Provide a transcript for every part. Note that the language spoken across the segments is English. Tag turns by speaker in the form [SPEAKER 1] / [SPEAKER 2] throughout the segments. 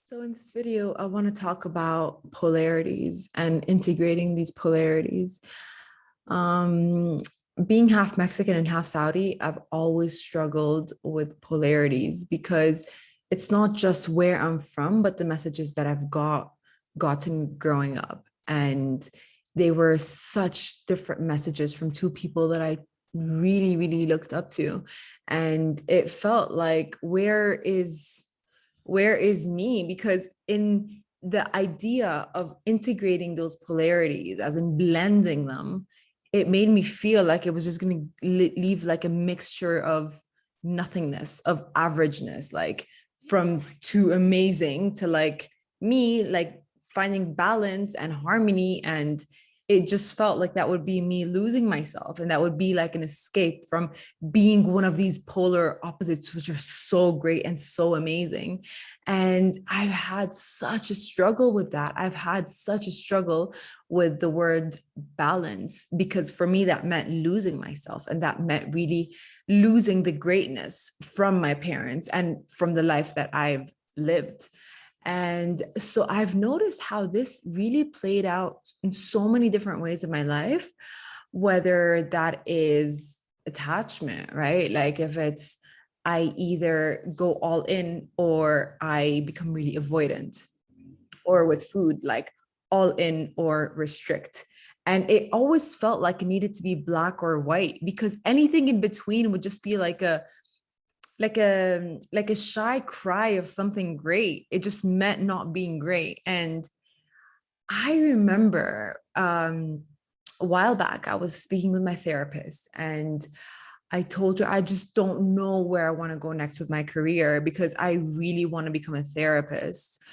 [SPEAKER 1] So in this video, I want to talk about polarities and integrating these polarities. Um, Being half Mexican and half Saudi, I've always struggled with polarities because it's not just where I'm from, but the messages that gotten growing up. And they were such different messages from two people that I really, really looked up to. And it felt like, where is me? Because in the idea of integrating those polarities, as in blending them, it made me feel like it was just going to leave like a mixture of nothingness, of averageness, like from too amazing to like me, like finding balance and harmony. And it just felt like that would be me losing myself. And that would be like an escape from being one of these polar opposites, which are so great and so amazing. And I've had such a struggle with that. I've had such a struggle with the word balance, because for me, that meant losing myself. And that meant really losing the greatness from my parents and from the life that I've lived. And so I've noticed how this really played out in so many different ways in my life, whether that is attachment, right? Like if it's I either go all in or I become really avoidant, or with food, like all in or restrict. And it always felt like it needed to be black or white, because anything in between would just be like a shy cry of something great. It just meant not being great. And I remember a while back I was speaking with my therapist, and I told her I just don't know where I want to go next with my career, because I really want to become a therapist.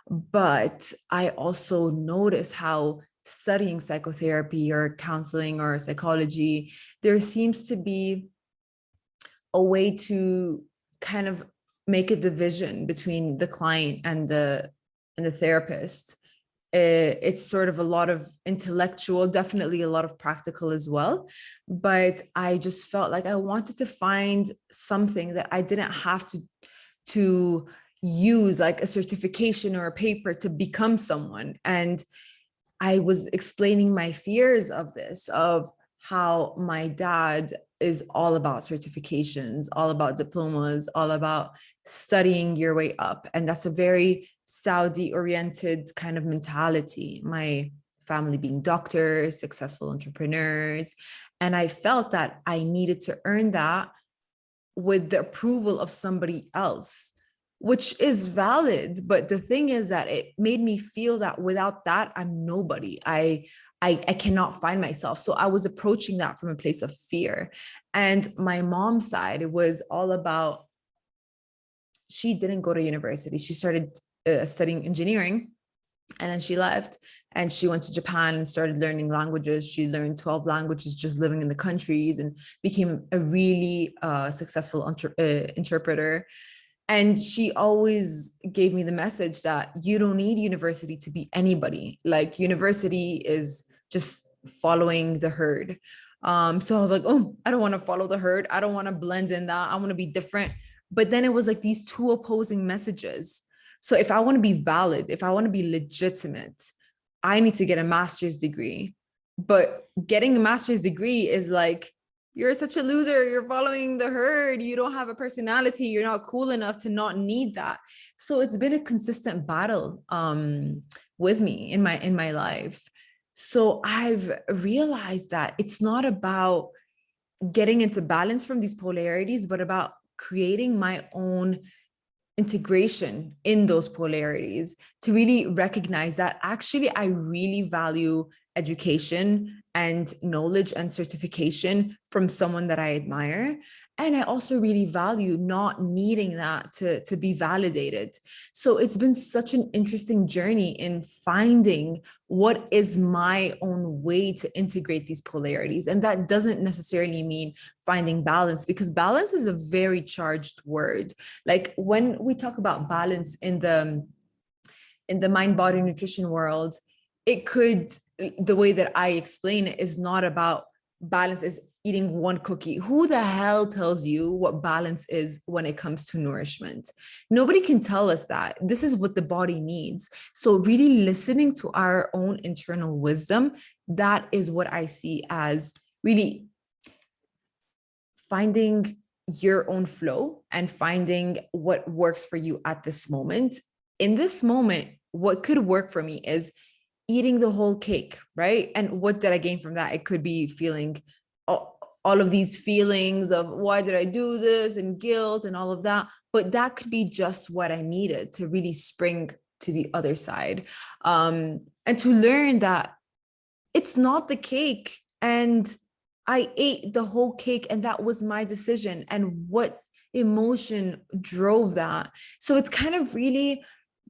[SPEAKER 1] But I also notice how studying psychotherapy or counseling or psychology, there seems to be a way to kind of make a division between the client and the therapist. It's sort of a lot of intellectual, definitely a lot of practical as well. But I just felt like I wanted to find something that I didn't have to use like a certification or a paper to become someone. And I was explaining my fears of this, of how my dad is all about certifications, all about diplomas, all about studying your way up. And that's a very Saudi oriented kind of mentality. My family being doctors, successful entrepreneurs. And I felt that I needed to earn that with the approval of somebody else, which is valid. But the thing is that it made me feel that without that, I'm nobody. I cannot find myself. So I was approaching that from a place of fear. And my mom's side, it was all about, she didn't go to university. She started studying engineering, and then she left and she went to Japan and started learning languages. She learned 12 languages just living in the countries, and became a really successful interpreter. And she always gave me the message that you don't need university to be anybody. Like university is just following the herd. So I was like, oh, I don't want to follow the herd. I don't want to blend in that. I want to be different. But then it was like these two opposing messages. So if I want to be valid, if I want to be legitimate, I need to get a master's degree. But getting a master's degree is like, you're such a loser. You're following the herd. You don't have a personality. You're not cool enough to not need that. So it's been a consistent battle with me in my life. So I've realized that it's not about getting into balance from these polarities, but about creating my own integration in those polarities, to really recognize that actually I really value education and knowledge and certification from someone that I admire. And I also really value not needing that to be validated. So it's been such an interesting journey in finding what is my own way to integrate these polarities. And that doesn't necessarily mean finding balance, because balance is a very charged word. Like when we talk about balance in the mind body nutrition world, it could, the way that I explain it is not about balance is eating one cookie. Who the hell tells you what balance is when it comes to nourishment? Nobody can tell us that. This is what the body needs. So really listening to our own internal wisdom, that is what I see as really finding your own flow and finding what works for you at this moment. In this moment, what could work for me is eating the whole cake, right? And what did I gain from that? It could be feeling all of these feelings of why did I do this and guilt and all of that. But that could be just what I needed to really spring to the other side. And to learn that it's not the cake. And I ate the whole cake and that was my decision. And what emotion drove that? So it's kind of really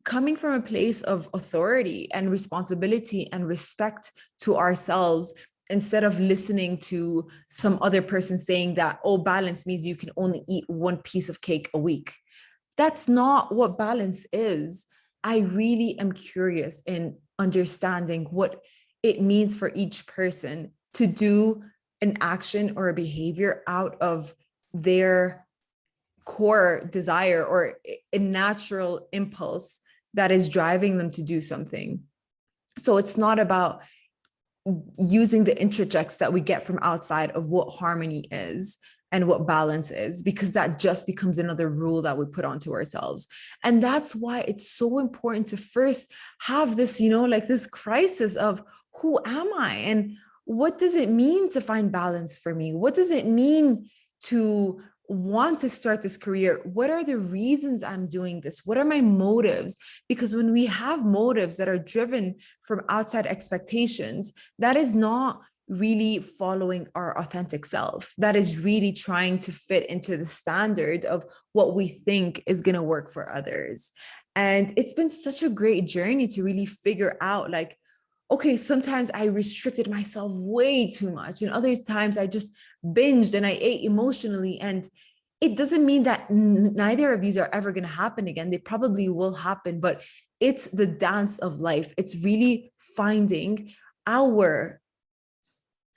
[SPEAKER 1] coming from a place of authority and responsibility and respect to ourselves, instead of listening to some other person saying that, oh, balance means you can only eat one piece of cake a week. That's not what balance is. I really am curious in understanding what it means for each person to do an action or a behavior out of their core desire or a natural impulse that is driving them to do something. So it's not about using the interjects that we get from outside of what harmony is and what balance is, because that just becomes another rule that we put onto ourselves. And that's why it's so important to first have this, like this crisis of who am I and what does it mean to find balance for me? What does it mean to want to start this career? What are the reasons I'm doing this? What are my motives? Because when we have motives that are driven from outside expectations, that is not really following our authentic self. That is really trying to fit into the standard of what we think is going to work for others. And it's been such a great journey to really figure out, like, okay, sometimes I restricted myself way too much. And other times I just binged and I ate emotionally. And it doesn't mean that neither of these are ever going to happen again. They probably will happen, but it's the dance of life. It's really finding our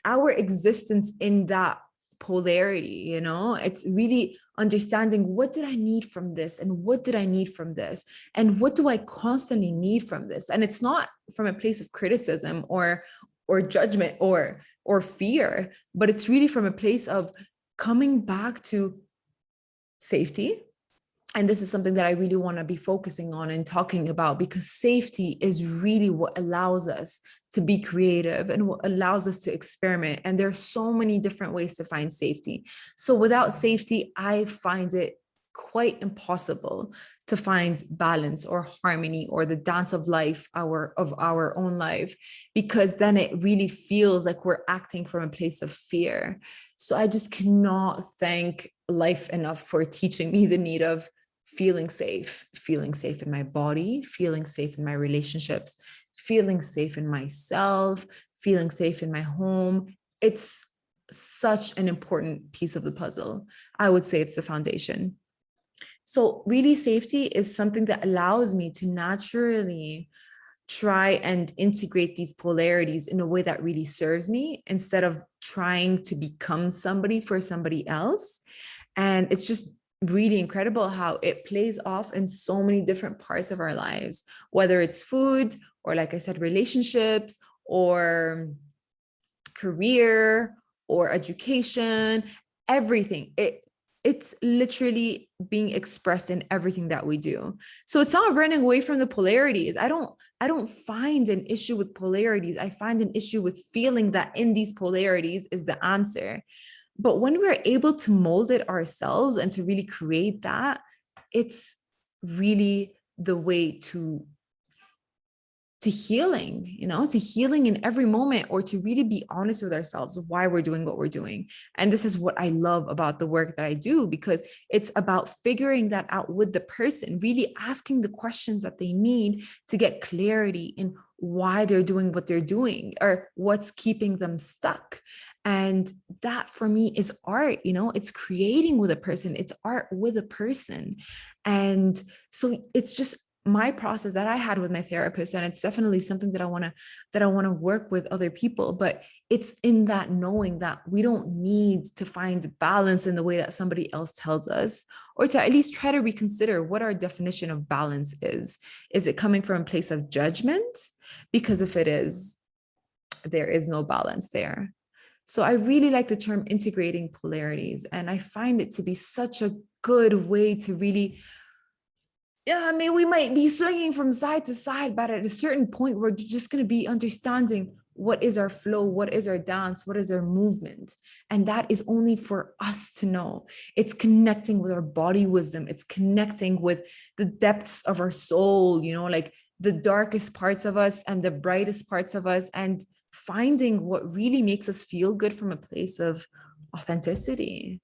[SPEAKER 1] existence in that polarity. It's really understanding, what did I need from this and what did I need from this and what do I constantly need from this. And it's not from a place of criticism or judgment or fear, but it's really from a place of coming back to safety. And this is something that I really want to be focusing on and talking about, because safety is really what allows us to be creative and what allows us to experiment. And there are so many different ways to find safety. So without safety, I find it quite impossible to find balance or harmony or the dance of life, of our own life, because then it really feels like we're acting from a place of fear. So I just cannot thank life enough for teaching me the need of feeling safe in my body, feeling safe in my relationships, feeling safe in myself, feeling safe in my home. It's such an important piece of the puzzle. I would say it's the foundation. So really, safety is something that allows me to naturally try and integrate these polarities in a way that really serves me, instead of trying to become somebody for somebody else. And it's just really incredible how it plays off in so many different parts of our lives, whether it's food or, like I said, relationships or career or education, everything. It's literally being expressed in everything that we do. So it's not running away from the polarities. I don't find an issue with polarities. I find an issue with feeling that in these polarities is the answer. But when we're able to mold it ourselves and to really create that, it's really the way to healing, to healing in every moment, or to really be honest with ourselves why we're doing what we're doing. And this is what I love about the work that I do, because it's about figuring that out with the person, really asking the questions that they need to get clarity in why they're doing what they're doing or what's keeping them stuck. And that for me is art, it's creating with a person, it's art with a person. And so it's just my process that I had with my therapist, and it's definitely something that I want to work with other people, but it's in that knowing that we don't need to find balance in the way that somebody else tells us, or to at least try to reconsider what our definition of balance is. Is it coming from a place of judgment? Because if it is, there is no balance there. So I really like the term integrating polarities, and I find it to be such a good way to really, yeah, I mean, we might be swinging from side to side, but at a certain point, we're just going to be understanding what is our flow, what is our dance, what is our movement. And that is only for us to know. It's connecting with our body wisdom, it's connecting with the depths of our soul, you know, like the darkest parts of us and the brightest parts of us, and finding what really makes us feel good from a place of authenticity.